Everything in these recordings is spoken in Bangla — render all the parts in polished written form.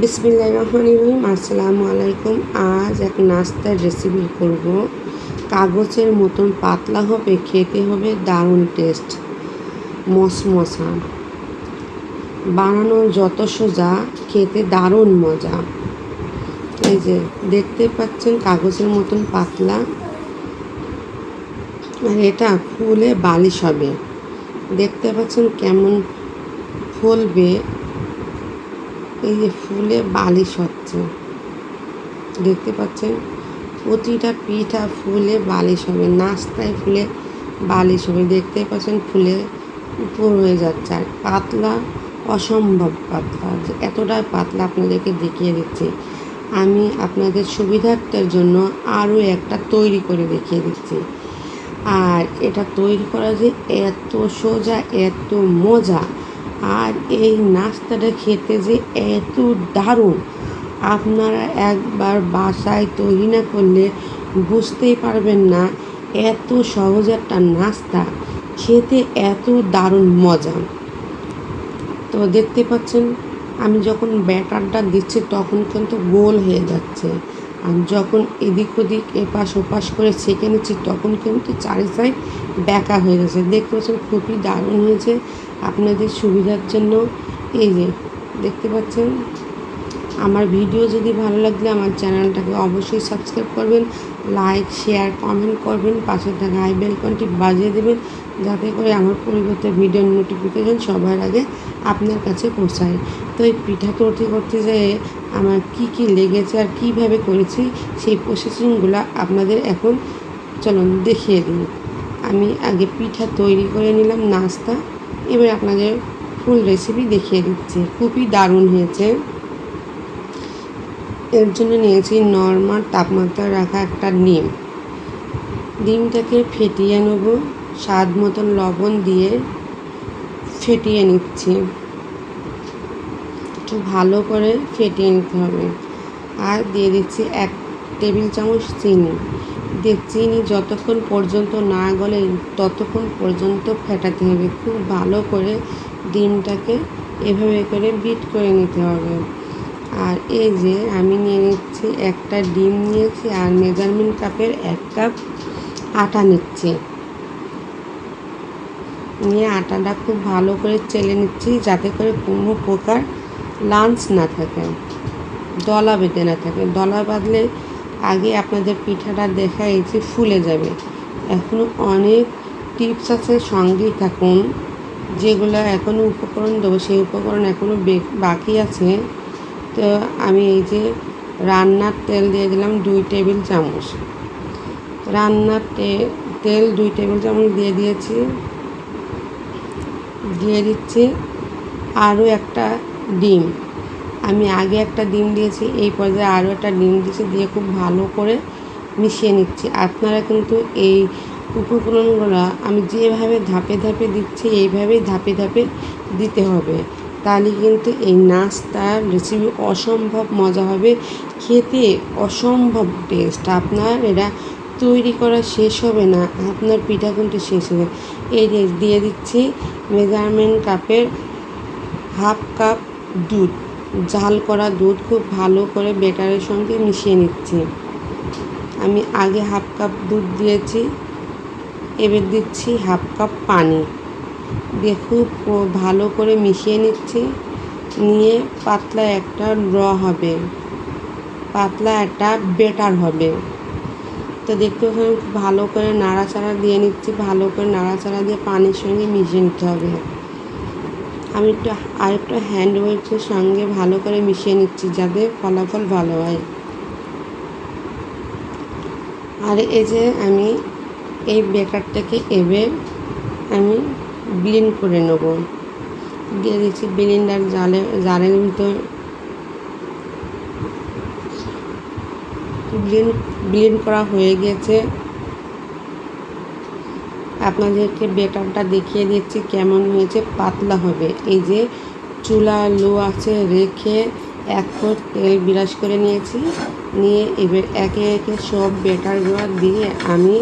বিসমিল্লাহির রহমানির রহিম। আসসালামু আলাইকুম। আজ এক নাস্তার রেসিপি করব। কাগজের মতন পাতলা হবে, খেতে হবে দারুণ টেস্ট, মশমশা। বানানো যত সোজা, খেতে দারুণ মজা। এই যে দেখতে পাচ্ছেন কাগজের মতন পাতলা, আর এটা ফুলে বালিশ হবে। দেখতে পাচ্ছেন কেমন ফুলবে, এই যে ফুলে বালিশ হচ্ছে, দেখতে পাচ্ছেন প্রতিটা পিঠা ফুলে বালিশ হবে, নাস্তায় ফুলে বালিশ হবে। দেখতে পাচ্ছেন ফুলে উপর হয়ে যাচ্ছে, আর পাতলা, অসম্ভব পাতলা। এতটা পাতলা আপনাদেরকে দেখিয়ে দিচ্ছি। আমি আপনাদের সুবিধার্থের জন্য আরও একটা তৈরি করে দেখিয়ে দিচ্ছি। আর এটা তৈরি করা যে এত সোজা, এত মজা, আর এই নাস্তাটা খেতে যে এত দারুণ, আপনারা একবার বাসায় তৈরি না করলে বুঝতেই পারবেন না এত সহজ একটা নাস্তা, খেতে এত দারুণ মজা। তো দেখতে পাচ্ছেন আমি যখন ব্যাটারটা দিচ্ছি তখন কিন্তু গোল হয়ে যাচ্ছে, আর যখন এদিক ওদিক এপাশ ওপাশ করে ছেঁকে নিচ্ছি তখন কিন্তু চারি সাইড ব্যাকা হয়ে গেছে। দেখতে পাচ্ছেন খুবই দারুণ হয়েছে। আপনাদের সুবিধার জন্য এই যে দেখতে পাচ্ছেন। আমার ভিডিও যদি ভালো লাগলে আমার চ্যানেলটাকে অবশ্যই সাবস্ক্রাইব করবেন, লাইক শেয়ার কমেন্ট করবেন, পাশে থাকা আই বেল আইকনটি বাজিয়ে দেবেন, যাতে করে আমার পরিবর্তে ভিডিওর নোটিফিকেশন সবার আগে আপনার কাছে পৌঁছায়। তো এই পিঠা করতে যেয়ে আমার কি লেগেছে আর কীভাবে করেছি সেই প্রসেসিংগুলো আপনাদের এখন চলুন দেখিয়ে দিই। আমি আগে পিঠা তৈরি করে নিলাম নাস্তা, এবার আপনাদের ফুল রেসিপি দেখিয়ে দিচ্ছি। খুবই দারুণ হয়েছে। এর জন্য নিয়েছি নর্মাল তাপমাত্রায় রাখা একটা ডিমটাকে ফেটিয়ে নেব, স্বাদ মতন লবণ দিয়ে ফেটিয়ে নিচ্ছি। একটু ভালো করে ফেটিয়ে নিতে হবে। আর দিয়ে দিচ্ছি 1 টেবিল চামচ চিনি। চিনি যতক্ষণ পর্যন্ত না গলে ততক্ষণ পর্যন্ত ফেটাতে হবে। খুব ভালো করে ডিমটাকে এভাবে করে বিট করে নিতে হবে। আর এই যে আমি নিয়ে নিচ্ছি একটা ডিম নিয়েছি, আর মেজারমেন্ট কাপের 1 কাপ আটা নিচ্ছি। নিয়ে আটাটা খুব ভালো করে চেলে নিচ্ছি, যাতে করে কোনো প্রকার লাঞ্চ না থাকে, দলা বেঁধে না থাকে। দলা বাঁধলে আগে আপনাদের পিঠাটা দেখাইছি ফুলে যাবে। এখনও অনেক টিপস আছে, সঙ্গেই থাকুন। যেগুলো এখনও উপকরণ দেবো সেই উপকরণ এখনও বাকি আছে। তো আমি এই যে রান্নার তেল দিয়ে দিলাম 2 টেবিল চামচ। রান্নার তেল 2 টেবিল চামচ দিয়ে দিয়েছি। দিয়ে দিচ্ছি আরও একটা ডিম। আমি আগে একটা ডিম দিয়েছি, এই পর্যায়ে আরও একটা ডিম দিয়েছি, দিয়ে খুব ভালো করে মিশিয়ে নিচ্ছি। আপনারা কিন্তু এই উপকরণগুলো আমি যেভাবে ধাপে ধাপে দিচ্ছি এইভাবেই ধাপে ধাপে দিতে হবে, তাহলে কিন্তু এই নাস্তার রেসিপি অসম্ভব মজা হবে, খেতে অসম্ভব টেস্ট। আপনার এটা তৈরি করা শেষ হবে না, আপনার পিঠা কিন্তু শেষ হবে। এই দিয়ে দিচ্ছি মেজারমেন্ট কাপের 1/2 কাপ দুধ, জাল করা দুধ। খুব ভালো করে ব্যাটারের সঙ্গে মিশিয়ে নিচ্ছি। আমি আগে 1/2 কাপ দুধ দিয়েছি, এবার দিচ্ছি 1/2 কাপ পানি দিয়ে খুব ভালো করে মিশিয়ে নিচ্ছি। নিয়ে পাতলা একটা হবে, পাতলা একটা ব্যাটার হবে। তো দেখতে খুব ভালো করে নাড়াচাড়া দিয়ে নিচ্ছি, ভালো করে নাড়াচাড়া দিয়ে পানির সঙ্গে মিশিয়ে নিতে হবে। আমি আরেকটু হ্যান্ড ওয়াশের সঙ্গে ভালো করে মিশিয়ে নিচ্ছি, যাতে ফলাফল ভালো হয়। আর এই যে আমি এই ব্যাটারটাকে এবার আমি ব্লেন্ড করে নেব। দিয়ে দিচ্ছি ব্লেন্ডার জারের ভিতর। ব্লেন্ড করা হয়ে গেছে। আপনাদেরকে ব্যাটারটা দেখিয়ে দিচ্ছি কেমন হয়েছে, পাতলা হবে। এই যে চুলা লো আছে রেখে 1 ফুট তেল বিরাজ করে নিয়েছি। নিয়ে এবার একে একে সব ব্যাটারগুলো দিয়ে আমি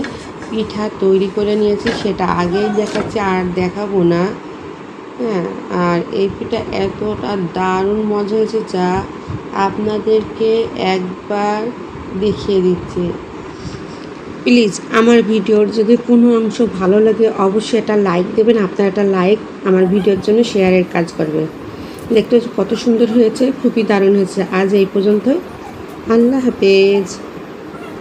পিঠা তৈরি করে নিয়েছি, সেটা আগেই দেখাচ্ছি, আর দেখাবো না। হ্যাঁ, আর এই পিঠা এতটা দারুণ মজা হয়েছে যা আপনাদেরকে একবার দেখিয়ে দিচ্ছি। প্লিজ আমার ভিডিওর যদি কোনো অংশ ভালো লাগে অবশ্যই একটা লাইক দেবেন। আপনার একটা লাইক আমার ভিডিওর জন্য শেয়ারের কাজ করবে। দেখতে কত সুন্দর হয়েছে, খুবই দারুণ হয়েছে। আজ এই পর্যন্তই। আল্লাহ হাফেজ।